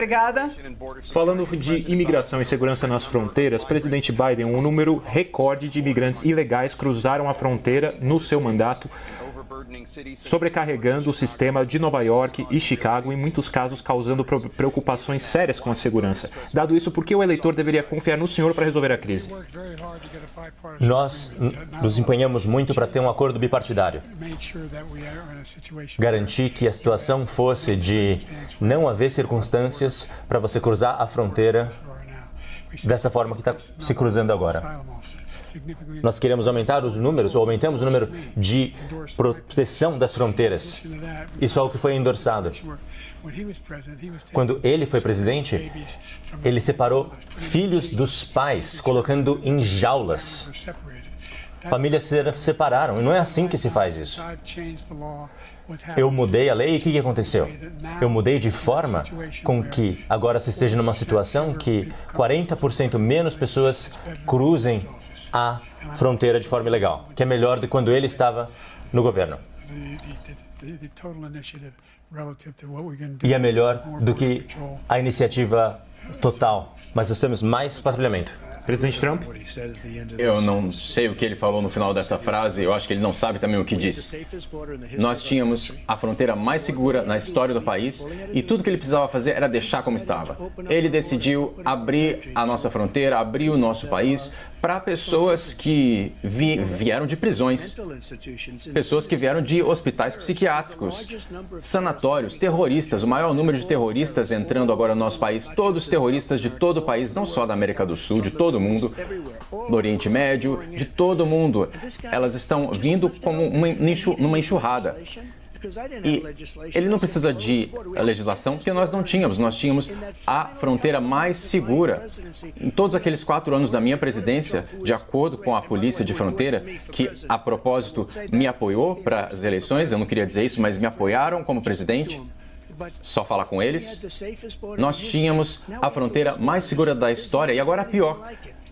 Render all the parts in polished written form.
Obrigada. Falando de imigração e segurança nas fronteiras, presidente Biden, um número recorde de imigrantes ilegais cruzaram a fronteira no seu mandato, sobrecarregando o sistema de Nova York e Chicago, em muitos casos causando preocupações sérias com a segurança. Dado isso, por que o eleitor deveria confiar no senhor para resolver a crise? Nós nos empenhamos muito para ter um acordo bipartidário. Garantir que a situação fosse de não haver circunstâncias para você cruzar a fronteira dessa forma que está se cruzando agora. Nós queremos aumentar os números, ou aumentamos o número de proteção das fronteiras. Isso é o que foi endossado. Quando ele foi presidente, ele separou filhos dos pais, colocando em jaulas. Famílias se separaram, e não é assim que se faz isso. Eu mudei a lei e o que aconteceu? Eu mudei de forma com que agora se esteja numa situação que 40% menos pessoas cruzem a fronteira de forma ilegal, que é melhor do que quando ele estava no governo. E é melhor do que a iniciativa total, mas nós temos mais patrulhamento. Presidente Trump? Eu não sei o que ele falou no final dessa frase, eu acho que ele não sabe também o que disse. Nós tínhamos a fronteira mais segura na história do país e tudo que ele precisava fazer era deixar como estava. Ele decidiu abrir a nossa fronteira, abrir o nosso país para pessoas que vieram de prisões, pessoas que vieram de hospitais psiquiátricos, sanatórios, terroristas, o maior número de terroristas entrando agora no nosso país, todos terroristas de todo o país, não só da América do Sul, de todo mundo, do Oriente Médio, de todo mundo. Elas estão vindo como numa enxurrada. E ele não precisa de legislação, porque nós não tínhamos. Nós tínhamos a fronteira mais segura. Em todos aqueles 4 anos da minha presidência, de acordo com a Polícia de Fronteira, que, a propósito, me apoiou para as eleições, eu não queria dizer isso, mas me apoiaram como presidente, só falar com eles, nós tínhamos a fronteira mais segura da história e agora a pior.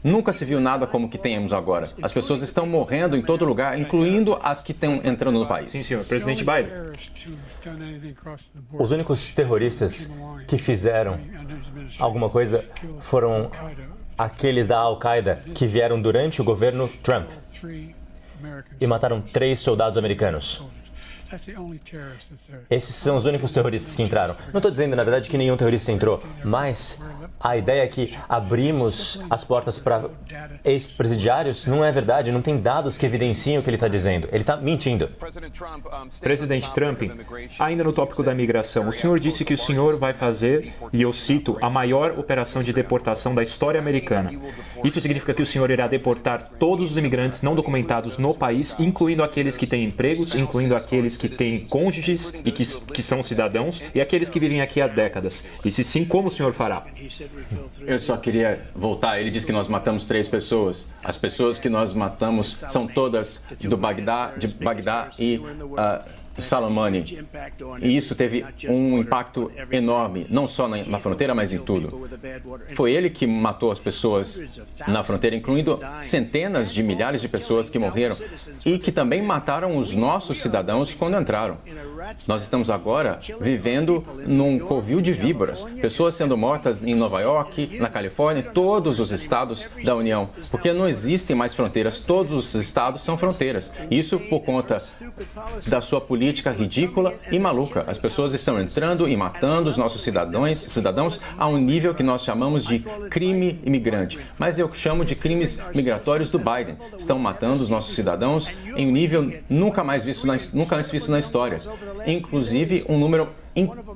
Nunca se viu nada como o que temos agora. As pessoas estão morrendo em todo lugar, incluindo as que estão entrando no país. Sim, senhor. Presidente Biden. Os únicos terroristas que fizeram alguma coisa foram aqueles da Al-Qaeda que vieram durante o governo Trump e mataram 3 soldados americanos. Esses são os únicos terroristas que entraram. Não estou dizendo, na verdade, que nenhum terrorista entrou, mas a ideia é que abrimos as portas para ex-presidiários não é verdade, não tem dados que evidenciam o que ele está dizendo. Ele está mentindo. Presidente Trump, ainda no tópico da imigração, o senhor disse que o senhor vai fazer, e eu cito, a maior operação de deportação da história americana. Isso significa que o senhor irá deportar todos os imigrantes não documentados no país, incluindo aqueles que têm empregos, incluindo aqueles que têm cônjuges e que são cidadãos, e aqueles que vivem aqui há décadas. E se sim, como o senhor fará? Eu só queria voltar. Ele disse que nós matamos 3 pessoas. As pessoas que nós matamos são todas de Bagdá e Soleimani. E isso teve um impacto enorme, não só na fronteira, mas em tudo. Foi ele que matou as pessoas na fronteira, incluindo centenas de milhares de pessoas que morreram e que também mataram os nossos cidadãos quando entraram. Nós estamos agora vivendo num covil de víboras, pessoas sendo mortas em Nova York, na Califórnia, todos os estados da União, porque não existem mais fronteiras, todos os estados são fronteiras. Isso por conta da sua política ridícula e maluca. As pessoas estão entrando e matando os nossos cidadãos a um nível que nós chamamos de crime imigrante. Mas eu chamo de crimes migratórios do Biden. Estão matando os nossos cidadãos em um nível nunca antes visto na história. Inclusive um número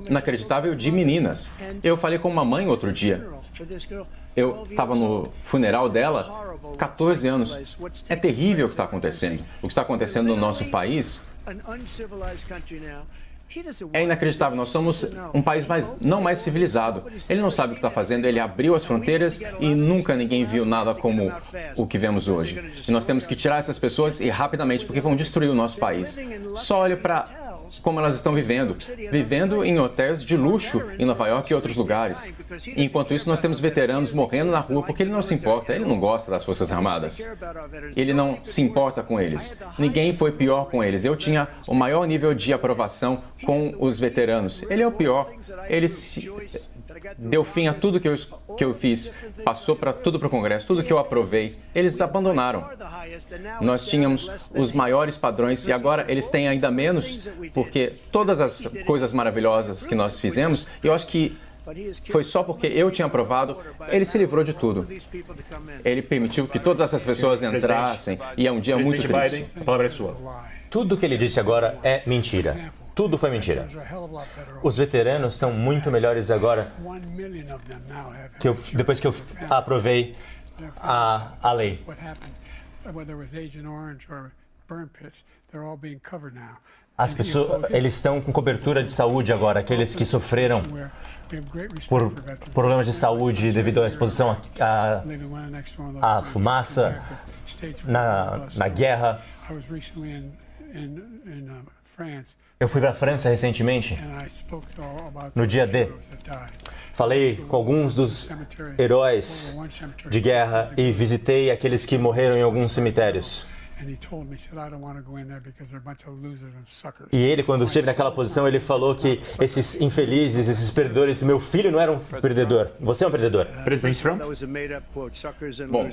inacreditável de meninas. Eu falei com uma mãe outro dia. Eu estava no funeral dela, 14 anos. É terrível o que está acontecendo. O que está acontecendo no nosso país é inacreditável. Nós somos um país não mais civilizado. Ele não sabe o que está fazendo, ele abriu as fronteiras e nunca ninguém viu nada como o que vemos hoje. E nós temos que tirar essas pessoas e rapidamente, porque vão destruir o nosso país. Só olhe para como elas estão vivendo em hotéis de luxo em Nova York e outros lugares. Enquanto isso, nós temos veteranos morrendo na rua porque ele não se importa, ele não gosta das Forças Armadas. Ele não se importa com eles. Ninguém foi pior com eles. Eu tinha o maior nível de aprovação com os veteranos. Ele é o pior. Ele deu fim a tudo que eu fiz, passou tudo para o Congresso, tudo que eu aprovei. Eles abandonaram. Nós tínhamos os maiores padrões e agora eles têm ainda menos, porque todas as coisas maravilhosas que nós fizemos, eu acho que foi só porque eu tinha aprovado, ele se livrou de tudo. Ele permitiu que todas essas pessoas entrassem e é um dia muito triste. Biden, a palavra é sua. Tudo que ele disse agora é mentira. Tudo foi mentira. Os veteranos estão muito melhores agora depois que eu aprovei a lei. As pessoas, eles estão com cobertura de saúde agora, aqueles que sofreram por problemas de saúde devido à exposição à fumaça na guerra. Eu fui para a França recentemente, no dia D. Falei com alguns dos heróis de guerra e visitei aqueles que morreram em alguns cemitérios. E ele, quando esteve naquela posição, ele falou que esses infelizes, esses perdedores, meu filho não era um perdedor, você é um perdedor. Presidente Trump? Bom,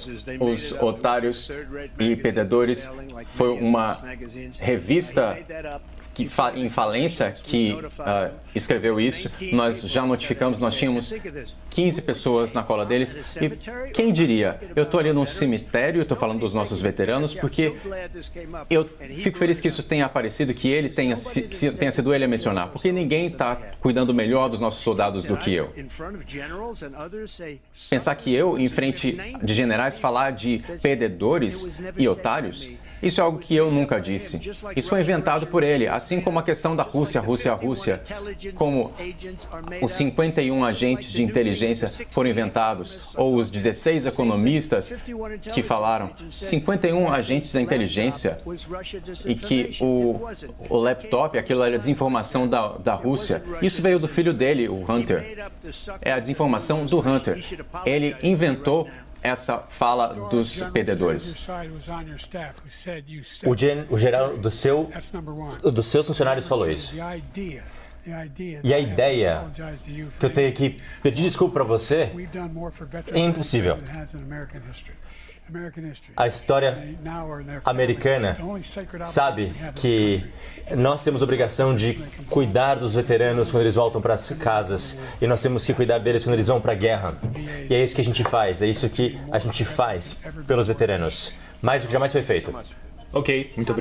os otários e perdedores foi uma revista em falência que escreveu isso. Nós já notificamos, nós tínhamos 15 pessoas na cola deles. E quem diria? Eu estou ali num cemitério, estou falando dos nossos veteranos, porque eu fico feliz que isso tenha aparecido, que ele tenha sido ele a mencionar, porque ninguém está cuidando melhor dos nossos soldados do que eu. Pensar que eu, em frente de generais, falar de perdedores e otários, isso é algo que eu nunca disse. Isso foi inventado por ele, assim como a questão da Rússia, como os 51 agentes de inteligência foram inventados, ou os 16 economistas que falaram, 51 agentes da inteligência, e que o laptop, aquilo era desinformação da Rússia. Isso veio do filho dele, o Hunter. É a desinformação do Hunter. Ele inventou essa fala dos perdedores. O geral dos seus funcionários falou isso. E a ideia que eu tenho que pedir desculpa para você é impossível. A história americana sabe que nós temos a obrigação de cuidar dos veteranos quando eles voltam para as casas e nós temos que cuidar deles quando eles vão para a guerra. E é isso que a gente faz, é isso que a gente faz pelos veteranos, mais do que jamais foi feito. Ok, muito obrigado.